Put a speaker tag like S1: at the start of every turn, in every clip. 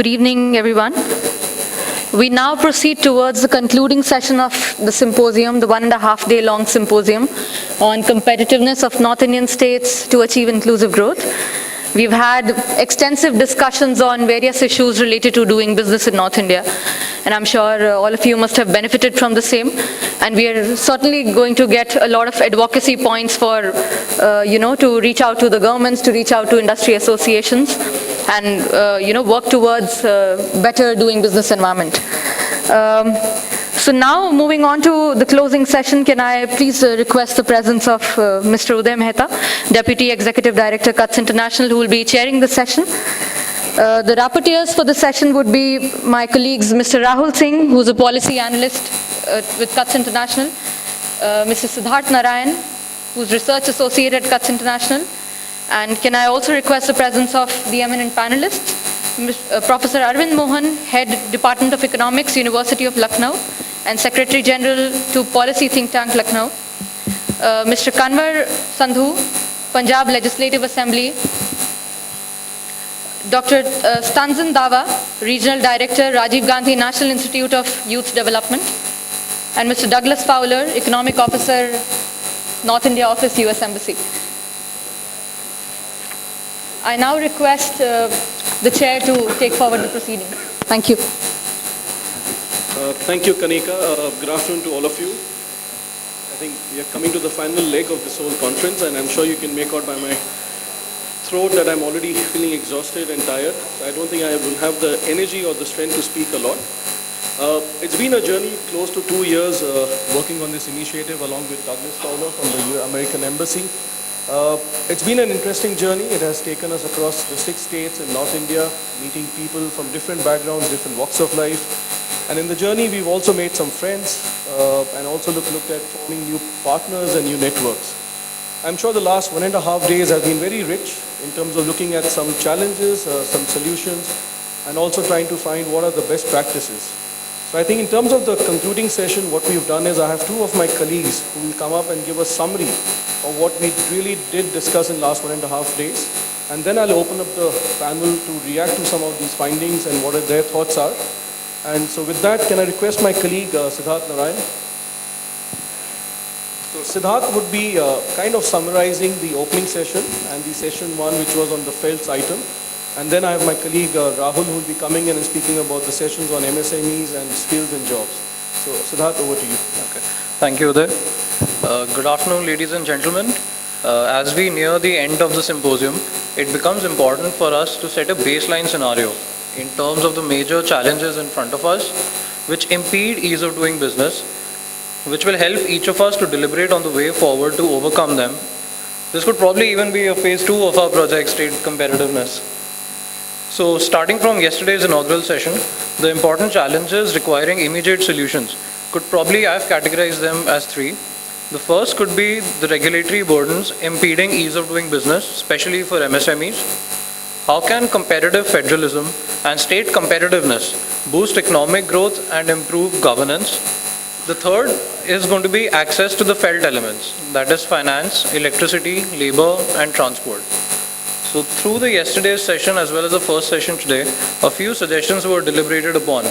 S1: Good evening, everyone. We now proceed towards the concluding session of the symposium, the 1.5-day long symposium on competitiveness of North Indian states to achieve inclusive growth. We've had extensive discussions on various issues related to doing business in North India, and I'm sure all of you must have benefited from the same. And we are certainly going to get a lot of advocacy points for, to reach out to the governments, to reach out to industry associations, and work towards better doing business environment. So now moving on to the closing session, can I please request the presence of Mr. Uday Mehta, Deputy Executive Director, Cuts International, who will be chairing the session. The rapporteurs for the session would be my colleagues, Mr. Rahul Singh, who's a policy analyst with Cuts International, Mr. Siddharth Narayan, who's research associate at Cuts International, and can I also request the presence of the eminent panelists, Professor Arvind Mohan, Head Department of Economics, University of Lucknow, and Secretary General to Policy Think Tank, Lucknow, Mr. Kanwar Sandhu, Punjab Legislative Assembly, Dr. Stanzan Dawa, Regional Director, Rajiv Gandhi National Institute of Youth Development, and Mr. Douglas Fowler, Economic Officer, North India Office, US Embassy. I now request the chair to take forward the proceedings. Thank you.
S2: Thank you, Kanika. Good afternoon to all of you. I think we are coming to the final leg of this whole conference, and I'm sure you can make out by my throat that I'm already feeling exhausted and tired. So I don't think I will have the energy or the strength to speak a lot. It's been a journey close to 2 years working on this initiative along with Douglas Fowler from the American Embassy. It's been an interesting journey. It has taken us across the 6 states in North India, meeting people from different backgrounds, different walks of life. And in the journey, we've also made some friends and also looked at forming new partners and new networks. I'm sure the last 1.5 days have been very rich in terms of looking at some challenges, some solutions, and also trying to find what are the best practices. So I think in terms of the concluding session, what we've done is I have 2 of my colleagues who will come up and give a summary of what we really did discuss in the last 1.5 days. And then I'll open up the panel to react to some of these findings and what their thoughts are. And so with that, can I request my colleague, Siddharth Narayan? So Siddharth would be kind of summarizing the opening session and the session 1, which was on the FELTS item. And then I have my colleague, Rahul, who will be coming in and speaking about the sessions on MSMEs and skills and jobs. So Siddharth, over to you.
S3: Okay. Thank you, Uday. Good afternoon, ladies and gentlemen. As we near the end of the symposium, it becomes important for us to set a baseline scenario in terms of the major challenges in front of us, which impede ease of doing business, which will help each of us to deliberate on the way forward to overcome them. This could probably even be a phase 2 of our project, State Competitiveness. So starting from yesterday's inaugural session, the important challenges requiring immediate solutions could probably, I've categorized them as 3. The first could be the regulatory burdens impeding ease of doing business, especially for MSMEs. How can competitive federalism and state competitiveness boost economic growth and improve governance? The third is going to be access to the felt elements, that is finance, electricity, labor, and transport. So through the yesterday's session as well as the first session today, a few suggestions were deliberated upon.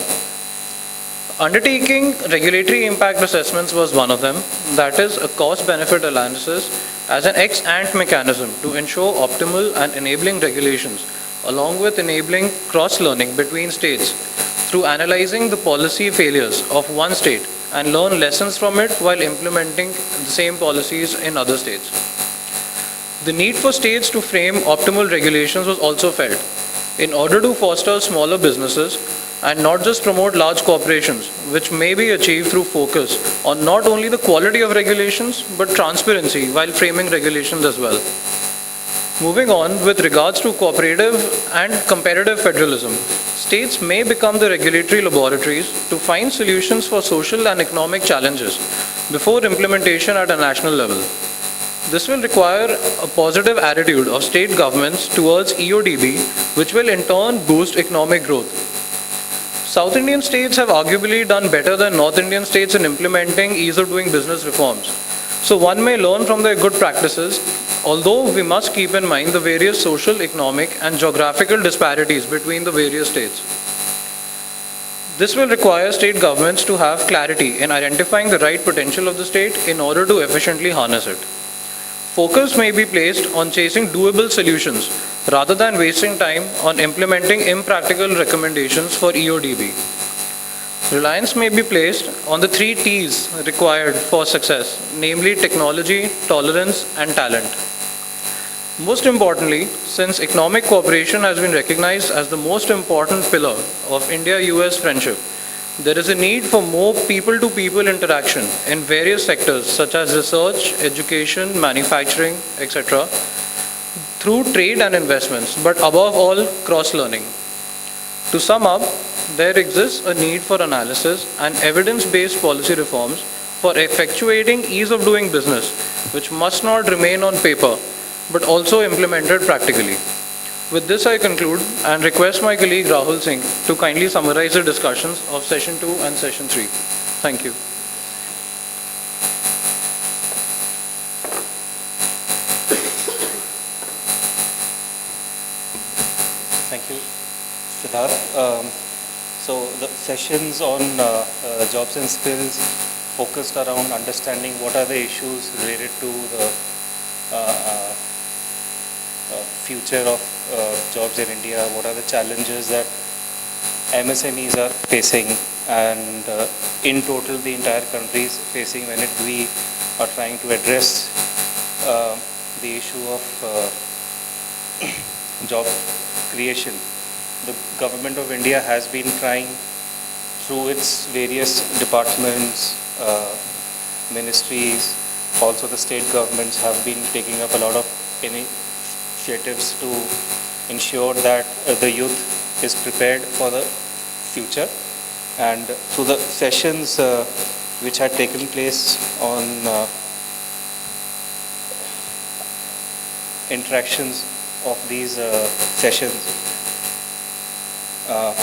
S3: Undertaking regulatory impact assessments was one of them, that is a cost-benefit analysis as an ex-ante mechanism to ensure optimal and enabling regulations, along with enabling cross-learning between states through analyzing the policy failures of one state and learn lessons from it while implementing the same policies in other states. The need for states to frame optimal regulations was also felt in order to foster smaller businesses and not just promote large corporations, which may be achieved through focus on not only the quality of regulations, but transparency while framing regulations as well. Moving on, with regards to cooperative and competitive federalism, states may become the regulatory laboratories to find solutions for social and economic challenges before implementation at a national level. This will require a positive attitude of state governments towards EODB, which will in turn boost economic growth. South Indian states have arguably done better than North Indian states in implementing ease of doing business reforms. So one may learn from their good practices although we must keep in mind the various social, economic, and geographical disparities between the various states. This will require state governments to have clarity in identifying the right potential of the state in order to efficiently harness it. Focus may be placed on chasing doable solutions rather than wasting time on implementing impractical recommendations for EODB. Reliance may be placed on the 3 T's required for success, namely technology, tolerance, and talent. Most importantly, since economic cooperation has been recognized as the most important pillar of India-US friendship, there is a need for more people-to-people interaction in various sectors such as research, education, manufacturing, etc., through trade and investments, but above all, cross-learning. To sum up, there exists a need for analysis and evidence-based policy reforms for effectuating ease of doing business, which must not remain on paper, but also implemented practically. With this, I conclude and request my colleague Rahul Singh to kindly summarize the discussions of Session 2 and Session 3. Thank you.
S4: Thank you, Siddharth. So the sessions on jobs and skills focused around understanding what are the issues related to the future of jobs in India, what are the challenges that MSMEs are facing, and in total the entire country is facing when we are trying to address the issue of job creation. The government of India has been trying through its various departments, ministries, also the state governments have been taking up a lot of initiatives to ensure that the youth is prepared for the future. And through the sessions which had taken place on interactions of these sessions,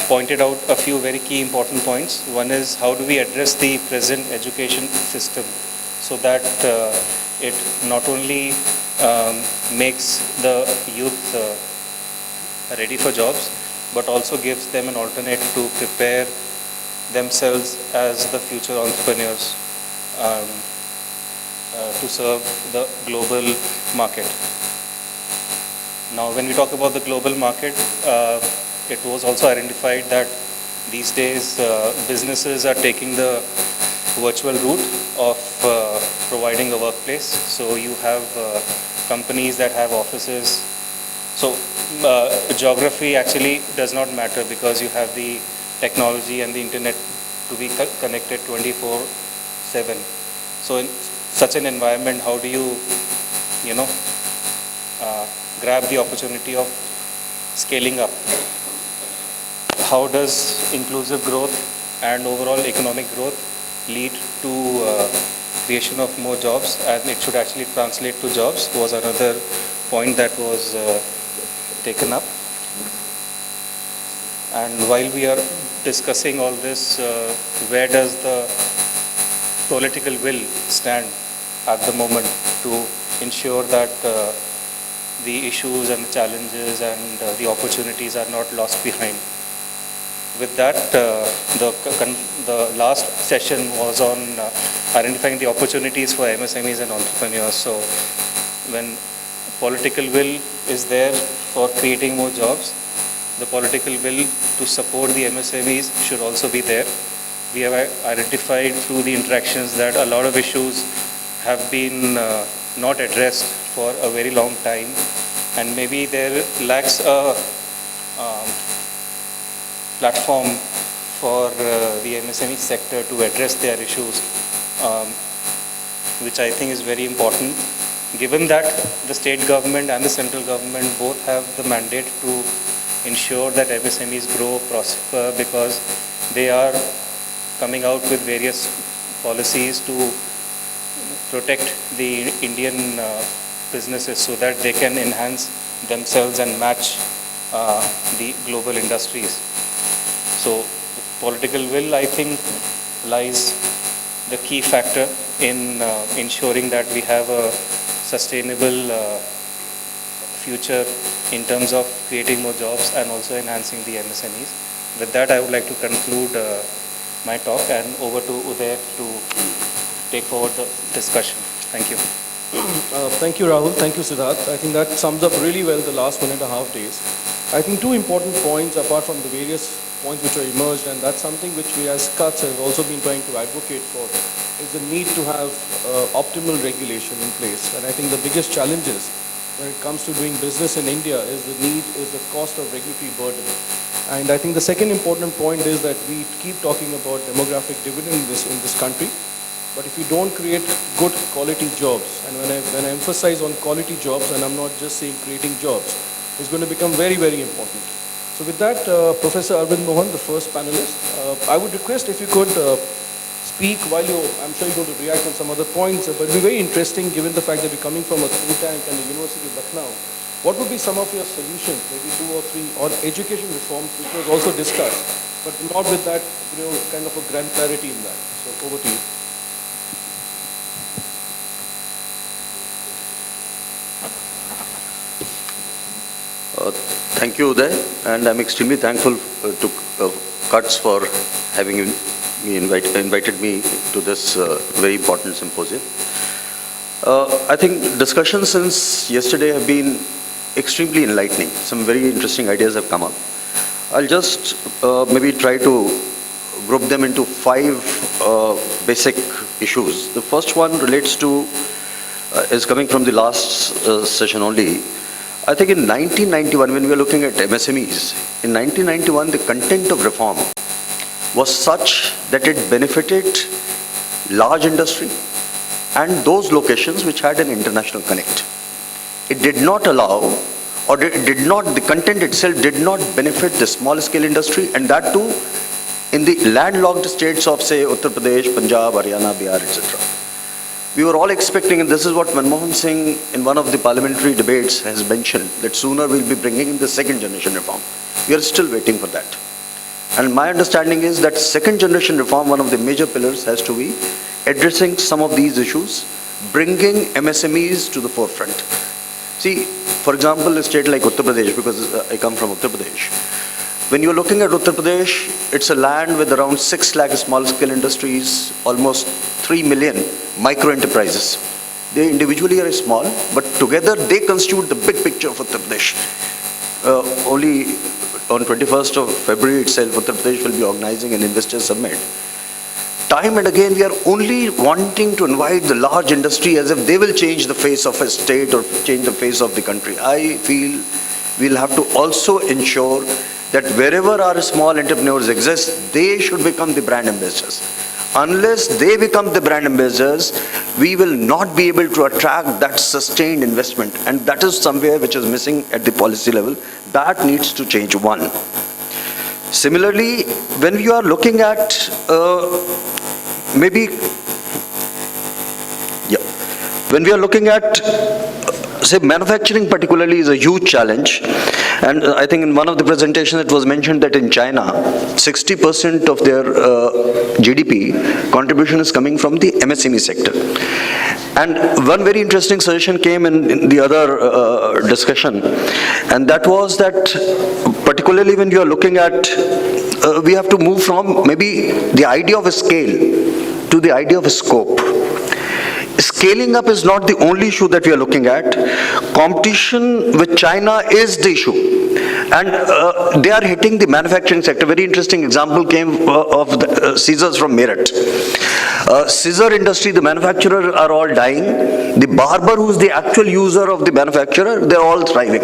S4: pointed out a few very key important points. One is, how do we address the present education system so that it not only makes the youth ready for jobs, but also gives them an alternate to prepare themselves as the future entrepreneurs to serve the global market. Now, when we talk about the global market, it was also identified that these days businesses are taking the virtual route of providing a workplace. So you have companies that have offices. So geography actually does not matter because you have the technology and the internet to be connected 24/7. So in such an environment, how do you, grab the opportunity of scaling up? How does inclusive growth and overall economic growth lead to creation of more jobs, and it should actually translate to jobs, was another point that was taken up. And while we are discussing all this, where does the political will stand at the moment to ensure that the issues and the challenges and the opportunities are not lost behind? With that, the last session was on identifying the opportunities for MSMEs and entrepreneurs. So when political will is there for creating more jobs, the political will to support the MSMEs should also be there. We have identified through the interactions that a lot of issues have been not addressed for a very long time, and maybe there lacks a platform for the MSME sector to address their issues, which I think is very important, given that the state government and the central government both have the mandate to ensure that MSMEs grow, prosper, because they are coming out with various policies to protect the Indian businesses so that they can enhance themselves and match the global industries. So political will, I think, lies the key factor in ensuring that we have a sustainable future in terms of creating more jobs and also enhancing the MSMEs. With that, I would like to conclude my talk and over to Uday to take forward the discussion. Thank you.
S2: Thank you, Rahul. Thank you, Siddharth. I think that sums up really well the last 1.5 days. I think two important points apart from the various points which are emerged, and that's something which we as CUTS have also been trying to advocate for, is the need to have optimal regulation in place. And I think the biggest challenges when it comes to doing business in India is the cost of regulatory burden. And I think the second important point is that we keep talking about demographic dividend in this country, but if you don't create good quality jobs, and when I emphasize on quality jobs, and I'm not just saying creating jobs, it's going to become very, very important. So with that, Professor Arvind Mohan, the first panelist, I would request if you could speak while I'm sure you're going to react on some other points, but it would be very interesting given the fact that you're coming from a think tank and the University of Lucknow. What would be some of your solutions, maybe 2 or 3, on education reforms, which was also discussed, but not with that, kind of a granularity in that. So over to you.
S5: Thank you, Uday, and I'm extremely thankful to CUTS for having invited me to this very important symposium. I think discussions since yesterday have been extremely enlightening. Some very interesting ideas have come up. I'll just maybe try to group them into 5 basic issues. The first one relates to, is coming from the last session only. I think in 1991, when we were looking at MSMEs, in 1991, the content of reform was such that it benefited large industry and those locations which had an international connect. It did not allow, or the content itself did not benefit the small scale industry, and that too in the landlocked states of, say, Uttar Pradesh, Punjab, Haryana, Bihar, etc. We were all expecting, and this is what Manmohan Singh in one of the parliamentary debates has mentioned, that sooner we'll be bringing in the second generation reform. We are still waiting for that. And my understanding is that second generation reform, one of the major pillars has to be addressing some of these issues, bringing MSMEs to the forefront. See, for example, a state like Uttar Pradesh, because I come from Uttar Pradesh, when you're looking at Uttar Pradesh, it's a land with around 6 lakh small scale industries, almost 3 million micro enterprises. They individually are small, but together they constitute the big picture of Uttar Pradesh. Only on 21st of February itself, Uttar Pradesh will be organizing an investor summit. Time and again, we are only wanting to invite the large industry as if they will change the face of a state or change the face of the country. I feel we'll have to also ensure that wherever our small entrepreneurs exist, they should become the brand ambassadors. Unless they become the brand ambassadors, we will not be able to attract that sustained investment. And that is somewhere which is missing at the policy level. That needs to change, one. Similarly, when you are looking at when we are looking at, say, manufacturing particularly is a huge challenge. And I think in one of the presentations it was mentioned that in China, 60% of their GDP contribution is coming from the MSME sector. And one very interesting suggestion came in the other discussion, and that was that particularly when you are looking at, we have to move from maybe the idea of a scale to the idea of a scope. Scaling up is not the only issue that we are looking at. Competition with China is the issue. And they are hitting the manufacturing sector. Very interesting example came of the scissors from Meerut. Scissor industry, the manufacturers are all dying. The barber, who is the actual user of the manufacturer, they are all thriving.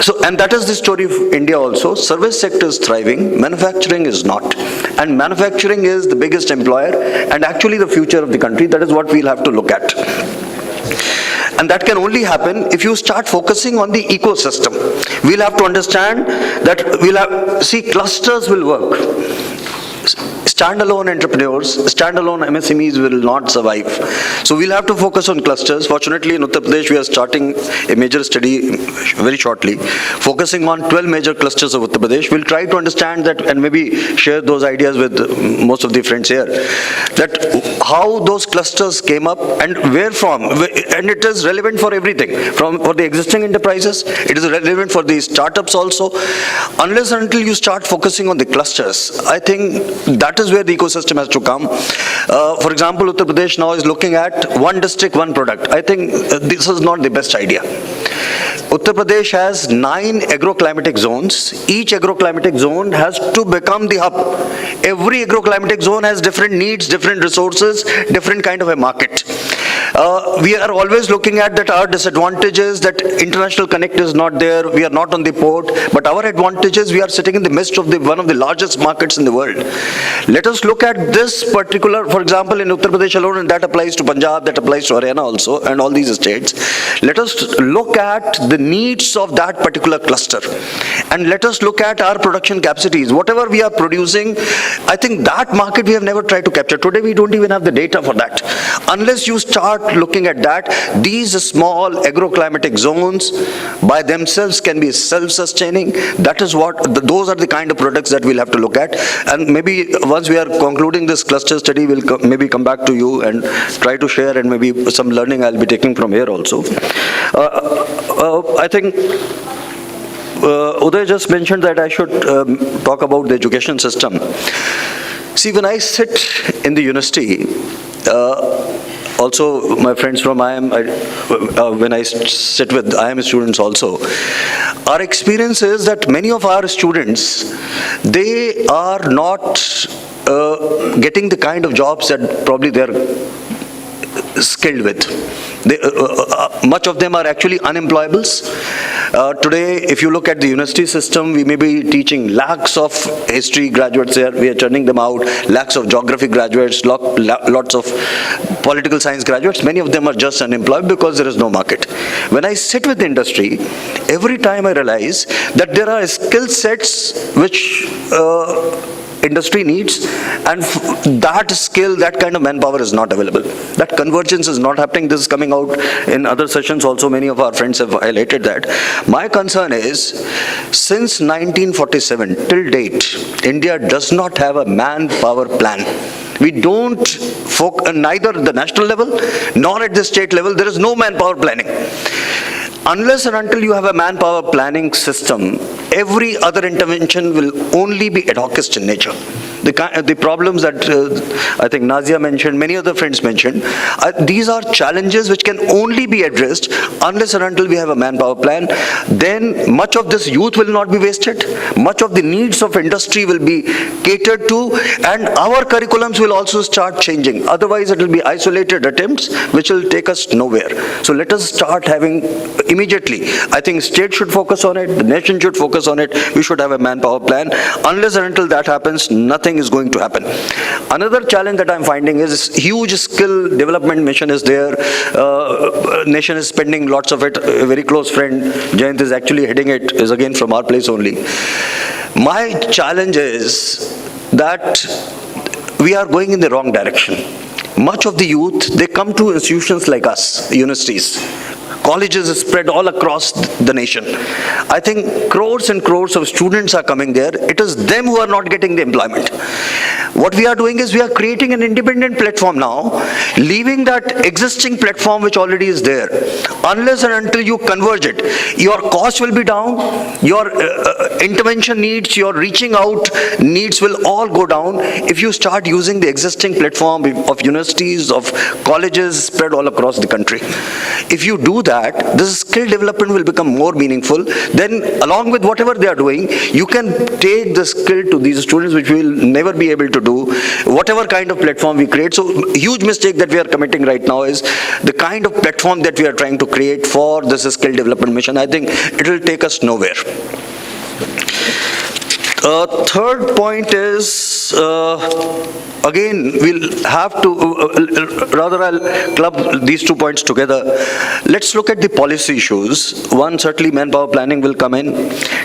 S5: So, and that is the story of India also. Service sector is thriving, manufacturing is not. And manufacturing is the biggest employer and actually the future of the country. That is what we'll have to look at. And that can only happen if you start focusing on the ecosystem. We'll have to understand that clusters will work. standalone entrepreneurs, standalone MSMEs will not survive. So we'll have to focus on clusters. Fortunately, in Uttar Pradesh, we are starting a major study very shortly, focusing on 12 major clusters of Uttar Pradesh. We'll try to understand that and maybe share those ideas with most of the friends here, that how those clusters came up and where from. And it is relevant for everything, for the existing enterprises, it is relevant for the startups also. Unless and until you start focusing on the clusters, I think that is where the ecosystem has to come. For example, Uttar Pradesh now is looking at one district, one product. I think this is not the best idea. Uttar Pradesh has 9 agroclimatic zones. Each agroclimatic zone has to become the hub. Every agroclimatic zone has different needs, different resources, different kind of a market. We are always looking at that our disadvantages, that international connect is not there, we are not on the port, but our advantages, we are sitting in the midst of one of the largest markets in the world. Let us look at this particular, for example, in Uttar Pradesh alone, and that applies to Punjab, that applies to Haryana also, and all these states. Let us look at the needs of that particular cluster, and let us look at our production capacities. Whatever we are producing, I think that market we have never tried to capture. Today we don't even have the data for that. Unless you start looking at that, these small agroclimatic zones by themselves can be self-sustaining. That is what, those are the kind of products that we'll have to look at. And maybe once we are concluding this cluster study, we'll maybe come back to you and try to share, and maybe some learning I'll be taking from here also. I think Uday just mentioned that I should talk about the education system. See, when I sit in the university, also my friends from IIM, when I sit with IIM students also, our experience is that many of our students, they are not getting the kind of jobs that probably they're skilled with. Much of them are actually unemployables. Today, if you look at the university system, we may be teaching lakhs of history graduates there, we are turning them out, lakhs of geography graduates, lots of political science graduates. Many of them are just unemployed because there is no market. When I sit with the industry, every time I realize that there are skill sets which industry needs, and that skill, that kind of manpower is not available. That convergence is not happening. This is coming out in other sessions also. Many of our friends have highlighted that. My concern is, since 1947 till date, India does not have a manpower plan. We don't, neither at the national level nor at the state level, there is no manpower planning. Unless and until you have a manpower planning system, every other intervention will only be ad hocist in nature. The problems that I think Nazia mentioned, many other friends mentioned, these are challenges which can only be addressed unless and until we have a manpower plan. Then much of this youth will not be wasted, much of the needs of industry will be catered to, and our curriculums will also start changing. Otherwise it will be isolated attempts which will take us nowhere. So let us start having immediately, I think state should focus on it, the nation should focus on it, we should have a manpower plan. Unless and until that happens, nothing is going to happen. Another challenge that I'm finding is huge skill development mission is there. Nation is spending lots of it. A very close friend, Jayant, is actually heading it, is again from our place only. My challenge is that we are going in the wrong direction. Much of the youth, they come to institutions like us, universities. Colleges are spread all across the nation. I think crores and crores of students are coming there. It is them who are not getting the employment. What we are doing is we are creating an independent platform now, leaving that existing platform which already is there. Unless and until you converge it, your cost will be down, your intervention needs, your reaching out needs will all go down if you start using the existing platform of universities, of colleges spread all across the country. If you do that, this skill development will become more meaningful. Then along with whatever they are doing, you can take the skill to these students which we will never be able to do, whatever kind of platform we create. So huge mistake that we are committing right now is the kind of platform that we are trying to create for this skill development mission. I think it will take us nowhere. Third point is this, again, we'll have to, rather I'll club these 2 points together. Let's look at the policy issues. One, certainly manpower planning will come in.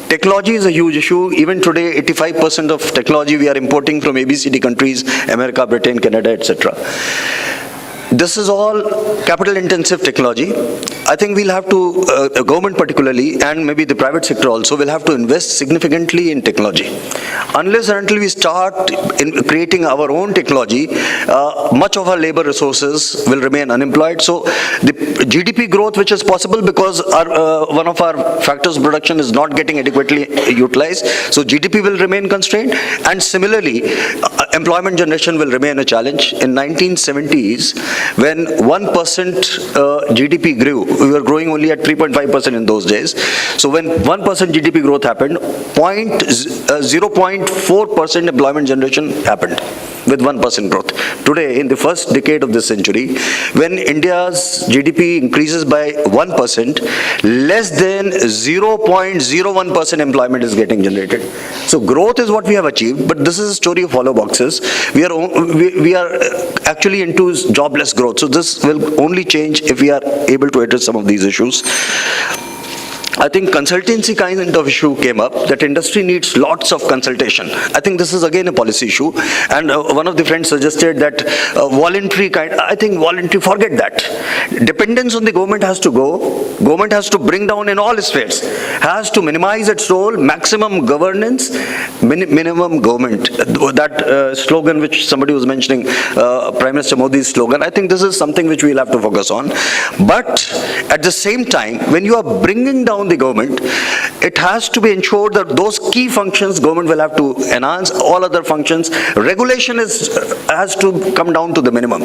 S5: Technology is a huge issue. Even today, 85% of technology we are importing from ABCD countries, America, Britain, Canada, etc. This is all capital-intensive technology. I think we'll have to, government particularly, and maybe the private sector also, will have to invest significantly in technology. Unless and until we start in creating our own technology, much of our labor resources will remain unemployed. So the GDP growth, which is possible because one of our factors of production is not getting adequately utilized, so GDP will remain constrained. And similarly, employment generation will remain a challenge. In 1970s, when 1% GDP grew, we were growing only at 3.5% in those days. So when 1% GDP growth happened, 0.4% employment generation happened with 1% growth. Today, in the first decade of this century, when India's GDP increases by 1%, less than 0.01% employment is getting generated. So growth is what we have achieved, but this is a story of hollow boxes. We are actually into jobless growth. So this will only change if we are able to address some of these issues. I think consultancy kind of issue came up, that industry needs lots of consultation. I think this is again a policy issue. And one of the friends suggested that voluntary kind, I think voluntary, forget that. Dependence on the government has to go. Government has to bring down in all spheres, has to minimize its role, maximum governance, minimum government. That slogan which somebody was mentioning, Prime Minister Modi's slogan, I think this is something which we'll have to focus on. But at the same time, when you are bringing down the government, it has to be ensured that those key functions government will have to enhance, all other functions. Regulation has to come down to the minimum.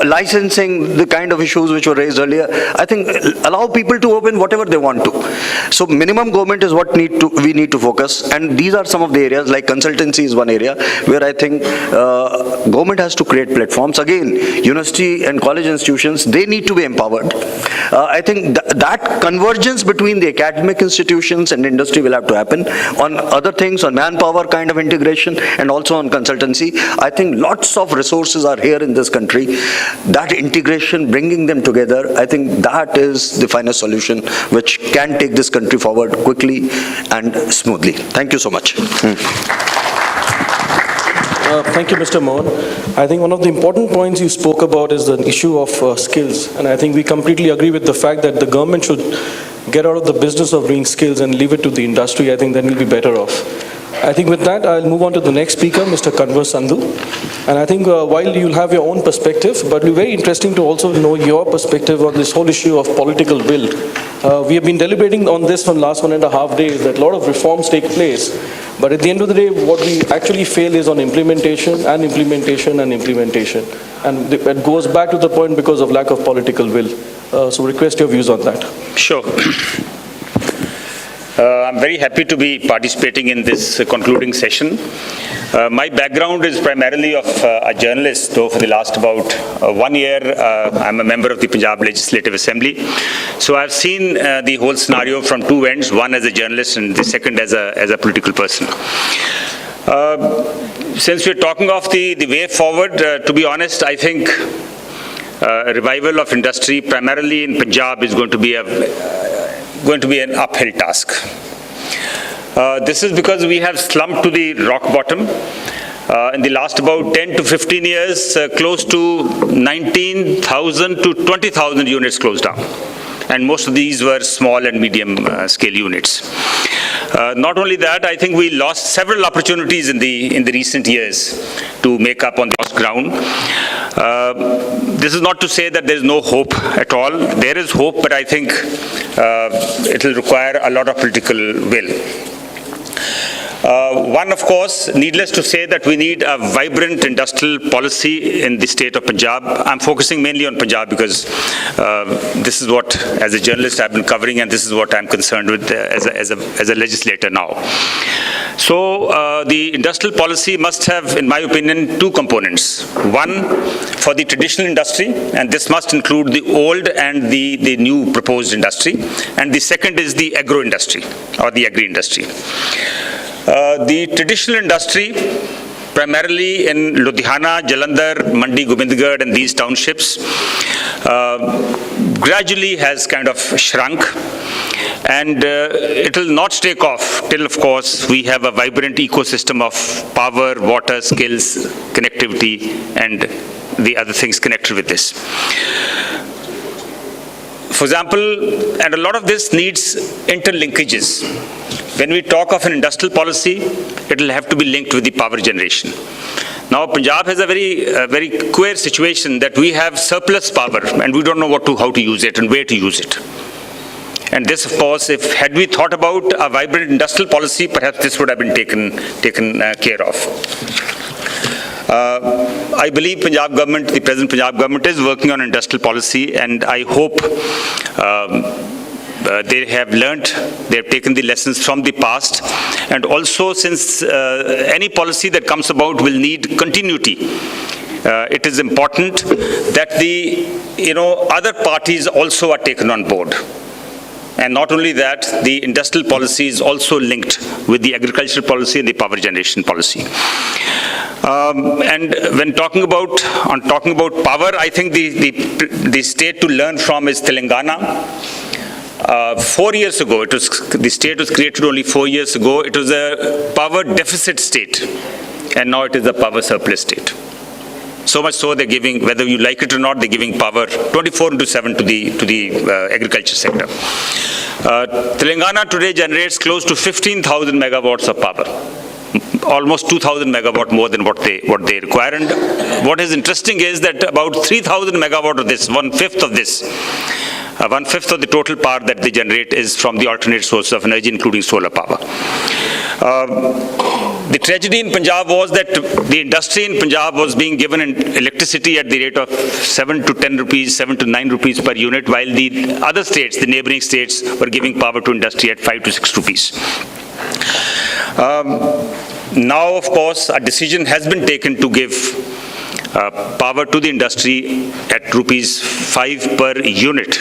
S5: Licensing, the kind of issues which were raised earlier, I think allow people to open whatever they want to. So minimum government is what we need to focus, and these are some of the areas, like consultancy is one area where I think government has to create platforms. Again, university and college institutions, they need to be empowered. I think that convergence between the academic institutions and industry will have to happen. On other things, on manpower kind of integration, and also on consultancy, I think lots of resources are here in this country. That integration, bringing them together, I think that is the final solution which can take this country forward quickly and smoothly. Thank you so much.
S2: Thank you, Mr. Mohan. I think one of the important points you spoke about is the issue of skills. And I think we completely agree with the fact that the government should get out of the business of doing skills and leave it to the industry. I think then we'll be better off. I think with that, I'll move on to the next speaker, Mr. Kanwar Sandhu. And I think while you'll have your own perspective, but it'll be very interesting to also know your perspective on this whole issue of political will. We have been deliberating on this for the last 1.5 days, that a lot of reforms take place. But at the end of the day, what we actually fail is on implementation and implementation and implementation. And it goes back to the point because of lack of political will. So request your views on that.
S6: Sure. I'm very happy to be participating in this concluding session. My background is primarily of a journalist, though for the last about 1 year, I'm a member of the Punjab Legislative Assembly. So I've seen the whole scenario from two ends, one as a journalist and the second as a political person. Since we're talking of the way forward, to be honest, I think a revival of industry, primarily in Punjab, is going to be an uphill task. This is because we have slumped to the rock bottom. In the last about 10 to 15 years, close to 19,000 to 20,000 units closed down. And most of these were small and medium scale units. Not only that, I think we lost several opportunities in the recent years to make up on the lost ground. This is not to say that there is no hope at all. There is hope, but I think it will require a lot of political will. One, of course, needless to say that we need a vibrant industrial policy in the state of Punjab. I'm focusing mainly on Punjab because this is what, as a journalist, I've been covering, and this is what I'm concerned with as a legislator now. So the industrial policy must have, in my opinion, two components. One, for the traditional industry, and this must include the old and the new proposed industry. And the second is the agro industry or the agri industry. The traditional industry primarily in Ludhiana, Jalandhar, Mandi, Gobindgarh, and these townships, gradually has kind of shrunk. And it will not take off till, of course, we have a vibrant ecosystem of power, water, skills, connectivity, and the other things connected with this. For example, and a lot of this needs interlinkages. When we talk of an industrial policy, it will have to be linked with the power generation. Now, Punjab has a very queer situation that we have surplus power and we don't know how to use it and where to use it. And this, of course, had we thought about a vibrant industrial policy, perhaps this would have been taken care of. I believe Punjab government, the present Punjab government, is working on industrial policy, and I hope they have learnt, they have taken the lessons from the past, and also since any policy that comes about will need continuity. It is important that the other parties also are taken on board. And not only that, the industrial policy is also linked with the agricultural policy and the power generation policy. And when talking about power, I think the state to learn from is Telangana. 4 years ago, the state was created only 4 years ago. It was a power deficit state, and now it is a power surplus state. So much so they're giving, whether you like it or not, they're giving power 24/7 to the agriculture sector. Telangana today generates close to 15,000 megawatts of power, almost 2,000 megawatt more than what they require. And what is interesting is that about 3,000 megawatt of this, one-fifth of the total power that they generate is from the alternate sources of energy, including solar power. The tragedy in Punjab was that the industry in Punjab was being given electricity at the rate of 7 to 10 rupees, 7 to 9 rupees per unit, while the other states, the neighboring states, were giving power to industry at 5 to 6 rupees. Now, of course, a decision has been taken to give power to the industry at rupees 5 per unit.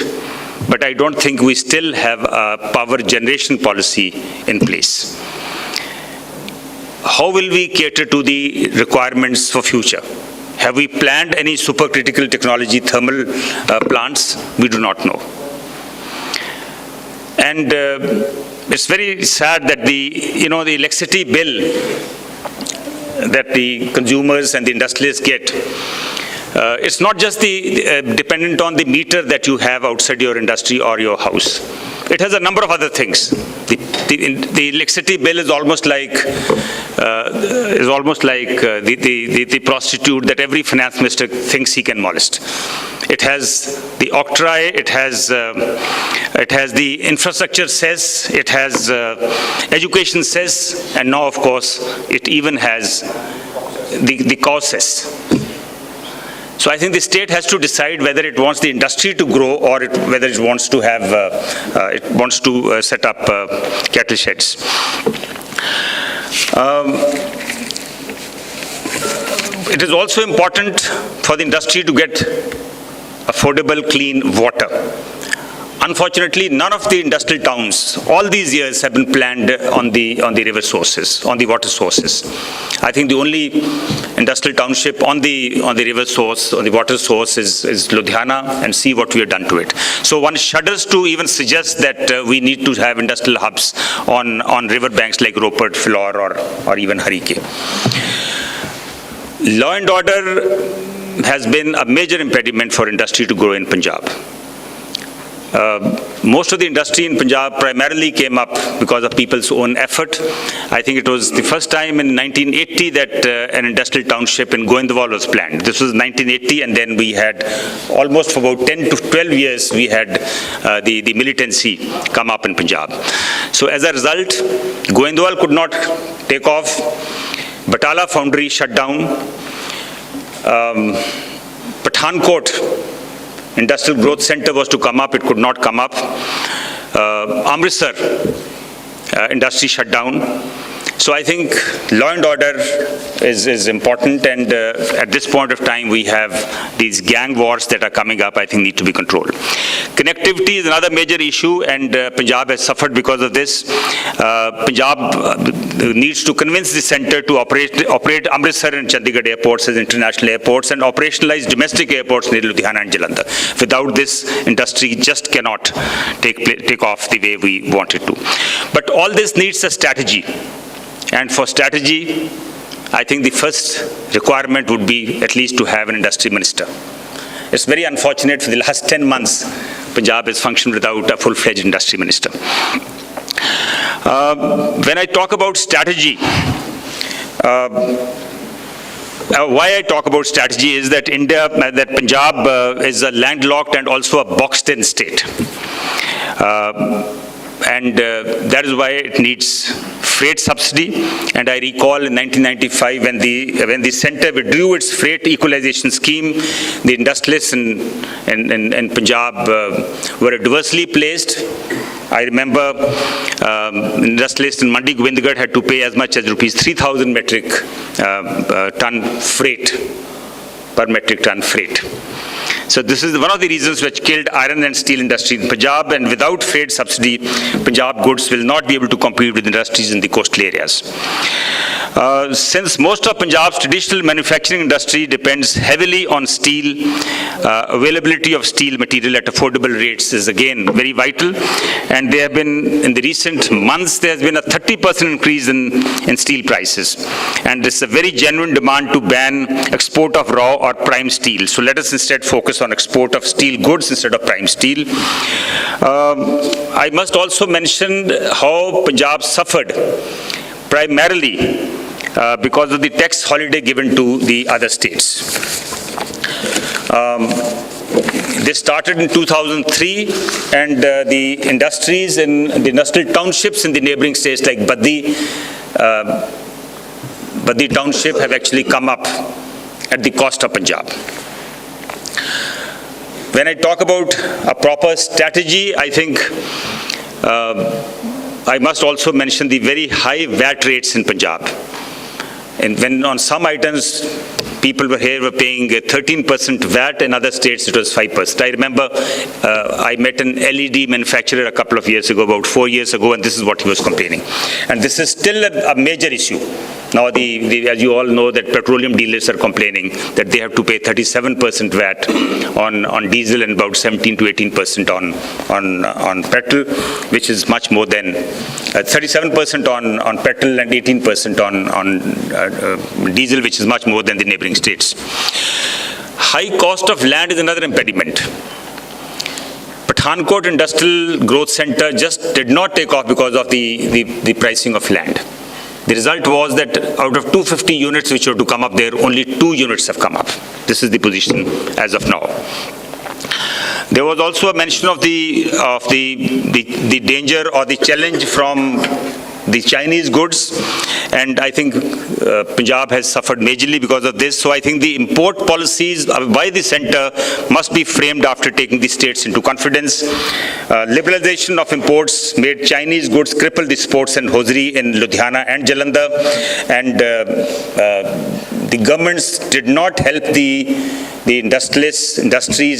S6: But I don't think we still have a power generation policy in place. How will we cater to the requirements for future? Have we planned any supercritical technology thermal plants? We do not know. And it's very sad that the electricity bill that the consumers and the industrialists get, it's not just dependent on the meter that you have outside your industry or your house. It has a number of other things. The electricity bill is almost like the prostitute that every finance minister thinks he can molest. It has the octroi, it has the infrastructure cess, it has education cess, and now, of course, it even has the cause cess. So I think the state has to decide whether it wants the industry to grow or whether it wants to set up cattle sheds. It is also important for the industry to get affordable, clean water. Unfortunately, none of the industrial towns, all these years, have been planned on the river sources, on the water sources. I think the only industrial township on the river source, on the water source, is Ludhiana, and see what we have done to it. So one shudders to even suggest that we need to have industrial hubs on river banks like Ropar, Philor, or even Harike. Law and order has been a major impediment for industry to grow in Punjab. Most of the industry in Punjab primarily came up because of people's own effort. I think it was the first time in 1980 that an industrial township in Goindwal was planned. This was 1980, and then we had almost for about 10 to 12 years, we had the militancy come up in Punjab. So as a result, Goindwal could not take off. Batala foundry shut down. Pathankot Industrial Growth Center was to come up, it could not come up. Amritsar industry shut down. So I think law and order is important, and at this point of time, we have these gang wars that are coming up, I think need to be controlled. Connectivity is another major issue, and Punjab has suffered because of this. Punjab needs to convince the centre to operate Amritsar and Chandigarh airports as international airports and operationalize domestic airports near Ludhiana and Jalandhar. Without this, industry just cannot take off the way we want it to. But all this needs a strategy. And for strategy, I think the first requirement would be at least to have an industry minister. It's very unfortunate for the last 10 months, Punjab has functioned without a full-fledged industry minister. When I talk about strategy, why I talk about strategy is that Punjab is a landlocked and also a boxed-in state. And that is why it needs freight subsidy. And I recall in 1995 when the centre withdrew its freight equalization scheme, the industrialists in Punjab were adversely placed. I remember industrialists in Mandi Govindgarh had to pay as much as rupees 3,000 metric ton freight, per metric ton freight. So this is one of the reasons which killed iron and steel industry in Punjab, and without freight subsidy, Punjab goods will not be able to compete with industries in the coastal areas. Since most of Punjab's traditional manufacturing industry depends heavily on steel, availability of steel material at affordable rates is again very vital. And there have been, in the recent months, there has been a 30% increase in steel prices. And there's a very genuine demand to ban export of raw or prime steel. So let us instead focus on export of steel goods instead of prime steel. I must also mention how Punjab suffered primarily because of the tax holiday given to the other states. This started in 2003, and the industries in the industrial townships in the neighboring states like Baddi township have actually come up at the cost of Punjab. When I talk about a proper strategy, I think I must also mention the very high VAT rates in Punjab. And when on some items, people were paying 13% VAT, in other states it was 5%. I remember I met an LED manufacturer a couple of years ago, about 4 years ago, and this is what he was complaining. And this is still a major issue. Now, as you all know, that petroleum dealers are complaining that they have to pay 37% VAT on diesel and about 17 to 18% on petrol, which is much more than 37% on petrol and 18% on diesel, which is much more than the neighboring states. High cost of land is another impediment. Pathankot Industrial Growth Center just did not take off because of the pricing of land. The result was that out of 250 units which were to come up there, only 2 units have come up. This is the position as of now. There was also a mention of the danger or the challenge from the Chinese goods, and I think Punjab has suffered majorly because of this. So I think the import policies by the centre must be framed after taking the states into confidence. Liberalization of imports made Chinese goods cripple the sports and hosiery in Ludhiana and Jalandhar, and the governments did not help the industries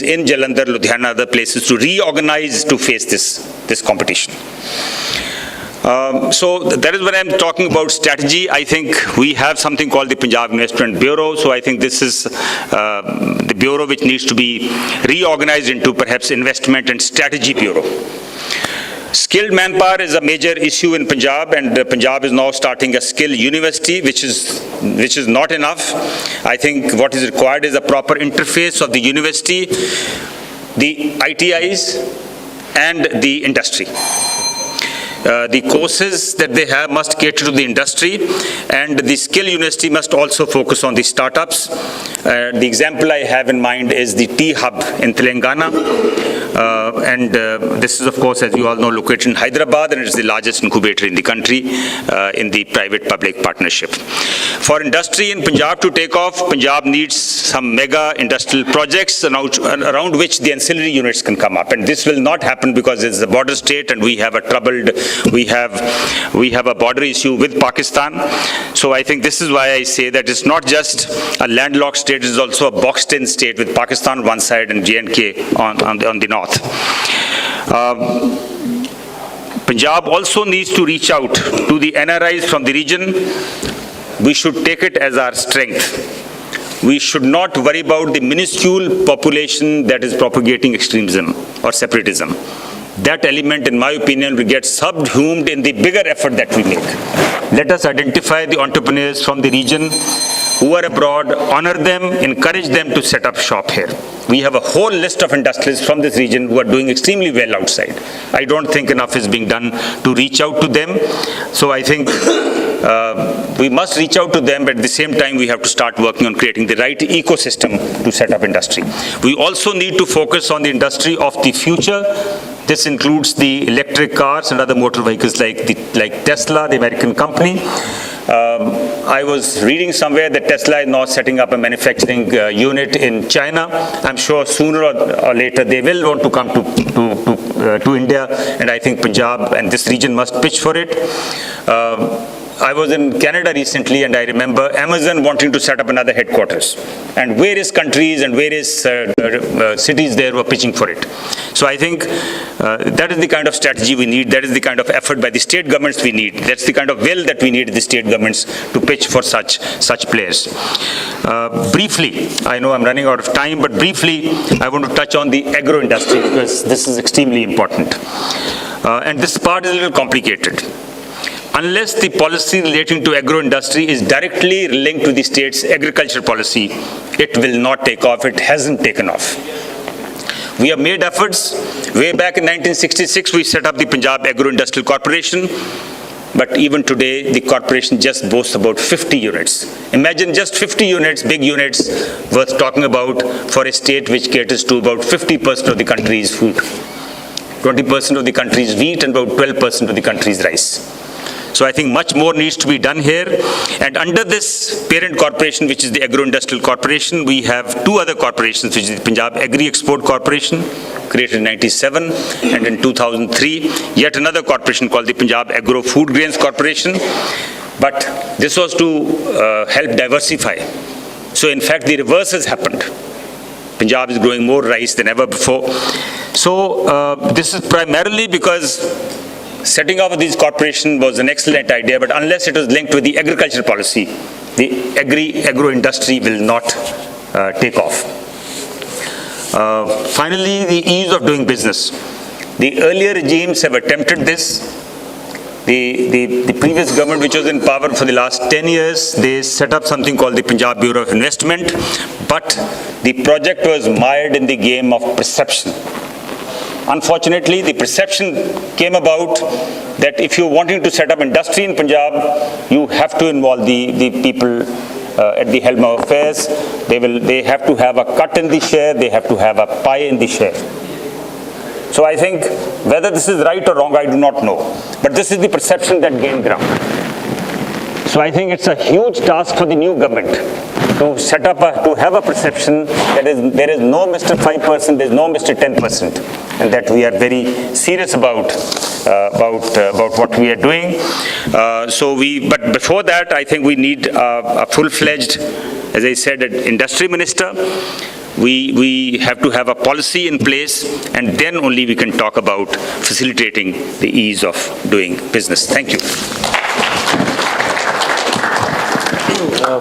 S6: in Jalandhar, Ludhiana, other places to reorganize to face this competition. So that is when I'm talking about strategy. I think we have something called the Punjab Investment Bureau. So I think this is the bureau which needs to be reorganized into perhaps investment and strategy bureau. Skilled manpower is a major issue in Punjab, and Punjab is now starting a skill university, which is not enough. I think what is required is a proper interface of the university, the ITIs, and the industry. The courses that they have must cater to the industry, and the skill university must also focus on the startups. The example I have in mind is the T Hub in Telangana. This is, of course, as you all know, located in Hyderabad, and it is the largest incubator in the country in the private-public partnership. For industry in Punjab to take off, Punjab needs some mega industrial projects around which the ancillary units can come up. And this will not happen because it's a border state and we have a border issue with Pakistan. So I think this is why I say that it's not just a landlocked state, it's also a boxed-in state with Pakistan on one side and J&K on the north. Punjab also needs to reach out to the NRIs from the region. We should take it as our strength. We should not worry about the minuscule population that is propagating extremism or separatism. That element, in my opinion, will get subsumed in the bigger effort that we make. Let us identify the entrepreneurs from the region who are abroad, honor them, encourage them to set up shop here. We have a whole list of industrialists from this region who are doing extremely well outside. I don't think enough is being done to reach out to them. So I think we must reach out to them, but at the same time, we have to start working on creating the right ecosystem to set up industry. We also need to focus on the industry of the future. This includes the electric cars and other motor vehicles like Tesla, the American company. I was reading somewhere that Tesla is now setting up a manufacturing unit in China. I'm sure sooner or later they will want to come to India, and I think Punjab and this region must pitch for it. I was in Canada recently, and I remember Amazon wanting to set up another headquarters, and various countries and various cities there were pitching for it. So I think that is the kind of strategy we need. That is the kind of effort by the state governments we need. That's the kind of will that we need in the state governments to pitch for such players. Briefly, I know I'm running out of time, but briefly, I want to touch on the agro industry because this is extremely important. And this part is a little complicated. Unless the policy relating to agro-industry is directly linked to the state's agriculture policy, it will not take off. It hasn't taken off. We have made efforts. Way back in 1966, we set up the Punjab Agro-Industrial Corporation. But even today, the corporation just boasts about 50 units. Imagine just 50 units, big units, worth talking about for a state which caters to about 50% of the country's food, 20% of the country's wheat, and about 12% of the country's rice. So I think much more needs to be done here. And under this parent corporation, which is the Agro-Industrial Corporation, we have two other corporations, which is the Punjab Agri-Export Corporation, created in 1997, and in 2003, yet another corporation called the Punjab Agro-Food Grains Corporation. But this was to help diversify. So in fact, the reverse has happened. Punjab is growing more rice than ever before. So this is primarily because setting up these corporations was an excellent idea, but unless it was linked with the agriculture policy, the agro-industry will not take off. Finally, the ease of doing business. The earlier regimes have attempted this. The previous government, which was in power for the last 10 years, they set up something called the Punjab Bureau of Investment, but the project was mired in the game of perception. Unfortunately, the perception came about that if you're wanting to set up industry in Punjab, you have to involve the people at the helm of affairs. They have to have a cut in the share, they have to have a pie in the share. So I think whether this is right or wrong, I do not know. But this is the perception that gained ground. So I think it's a huge task for the new government to set up to have a perception that there is no Mr. 5%, there is no Mr. 10%, and that we are very serious about what we are doing. But before that, I think we need a full-fledged, as I said, an industry minister. We have to have a policy in place, and then only we can talk about facilitating the ease of doing business. Thank you.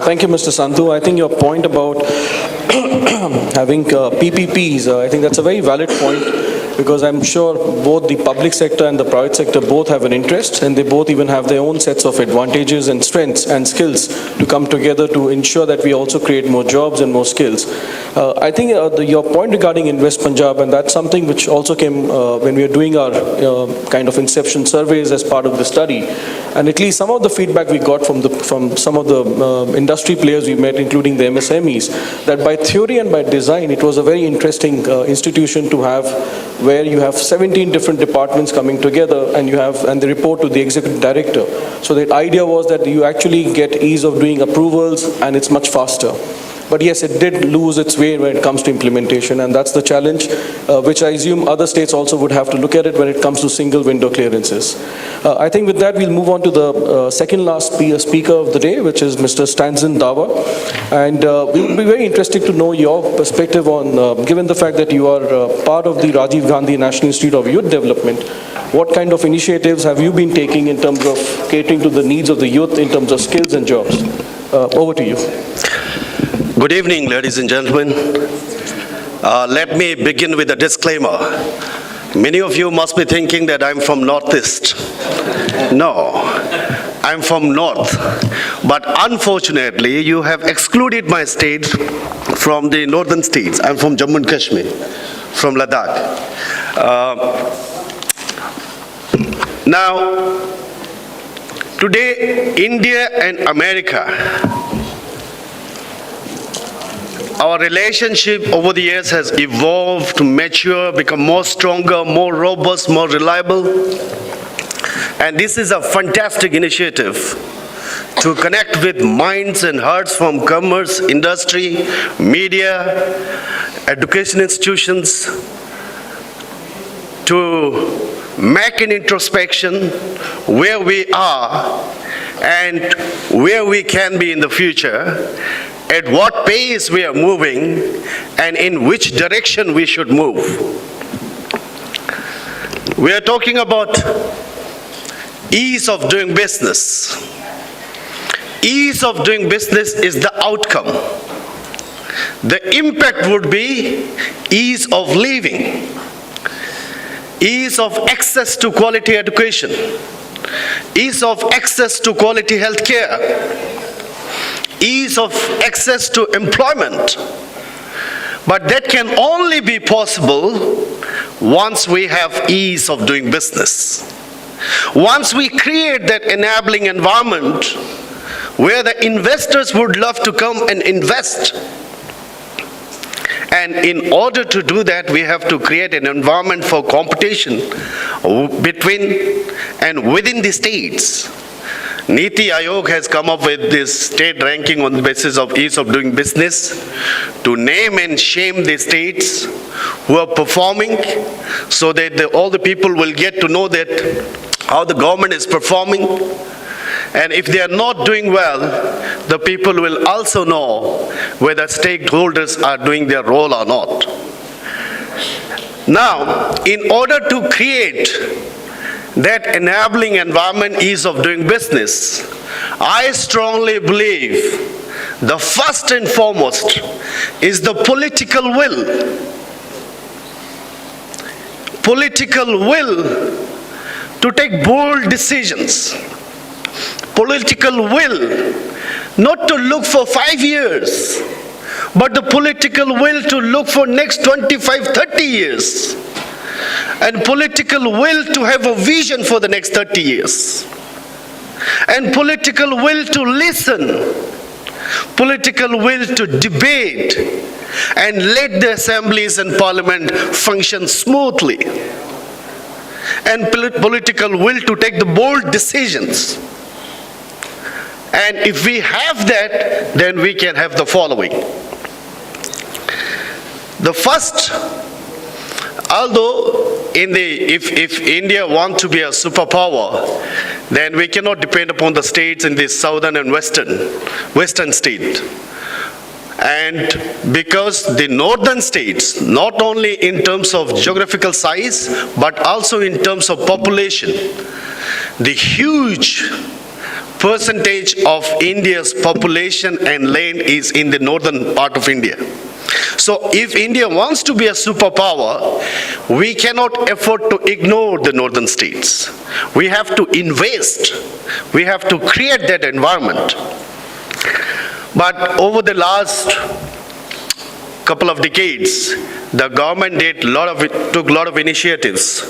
S2: Thank you, Mr. Sandhu. I think your point about having PPPs, I think that's a very valid point, because I'm sure both the public sector and the private sector both have an interest, and they both even have their own sets of advantages and strengths and skills to come together to ensure that we also create more jobs and more skills. I think your point regarding Invest Punjab, and that's something which also came when we were doing our kind of inception surveys as part of the study, and at least some of the feedback we got from some of the industry players we met, including the MSMEs, that by theory and by design, it was a very interesting institution to have, where you have 17 different departments coming together and they report to the executive director. So the idea was that you actually get ease of doing approvals and it's much faster. But yes, it did lose its way when it comes to implementation, and that's the challenge, which I assume other states also would have to look at it when it comes to single window clearances. I think with that, we'll move on to the second last speaker of the day, which is Mr. Stanzen Dawa. And it will be very interesting to know your perspective on, given the fact that you are part of the Rajiv Gandhi National Institute of Youth Development, what kind of initiatives have you been taking in terms of catering to the needs of the youth in terms of skills and jobs? Over to you.
S7: Good evening, ladies and gentlemen. Let me begin with a disclaimer. Many of you must be thinking that I'm from Northeast. No, I'm from North. But unfortunately, you have excluded my state from the northern states. I'm from Jammu and Kashmir, from Ladakh. Now, today, India and America, our relationship over the years has evolved, matured, become more stronger, more robust, more reliable. And this is a fantastic initiative to connect with minds and hearts from commerce, industry, media, education institutions, to make an introspection where we are and where we can be in the future, at what pace we are moving, and in which direction we should move. We are talking about ease of doing business. Ease of doing business is the outcome. The impact would be ease of living, ease of access to quality education, ease of access to quality health care, ease of access to employment. But that can only be possible once we have ease of doing business. Once we create that enabling environment where the investors would love to come and invest. And in order to do that, we have to create an environment for competition between and within the states. Niti Aayog has come up with this state ranking on the basis of ease of doing business to name and shame the states who are performing, so that all the people will get to know that how the government is performing. And if they are not doing well, the people will also know whether stakeholders are doing their role or not. Now, in order to create that enabling environment, ease of doing business, I strongly believe the first and foremost is the political will. Political will to take bold decisions. Political will not to look for 5 years, but the political will to look for next 25, 30 years. And political will to have a vision for the next 30 years. And political will to listen. Political will to debate and let the assemblies and parliament function smoothly. And political will to take the bold decisions. And if we have that, then we can have the following. The first, although if India wants to be a superpower, then we cannot depend upon the states in the southern and western state. And because the northern states, not only in terms of geographical size, but also in terms of population, the huge percentage of India's population and land is in the northern part of India. So if India wants to be a superpower, we cannot afford to ignore the northern states. We have to invest. We have to create that environment. But over the last couple of decades, the government took a lot of initiatives,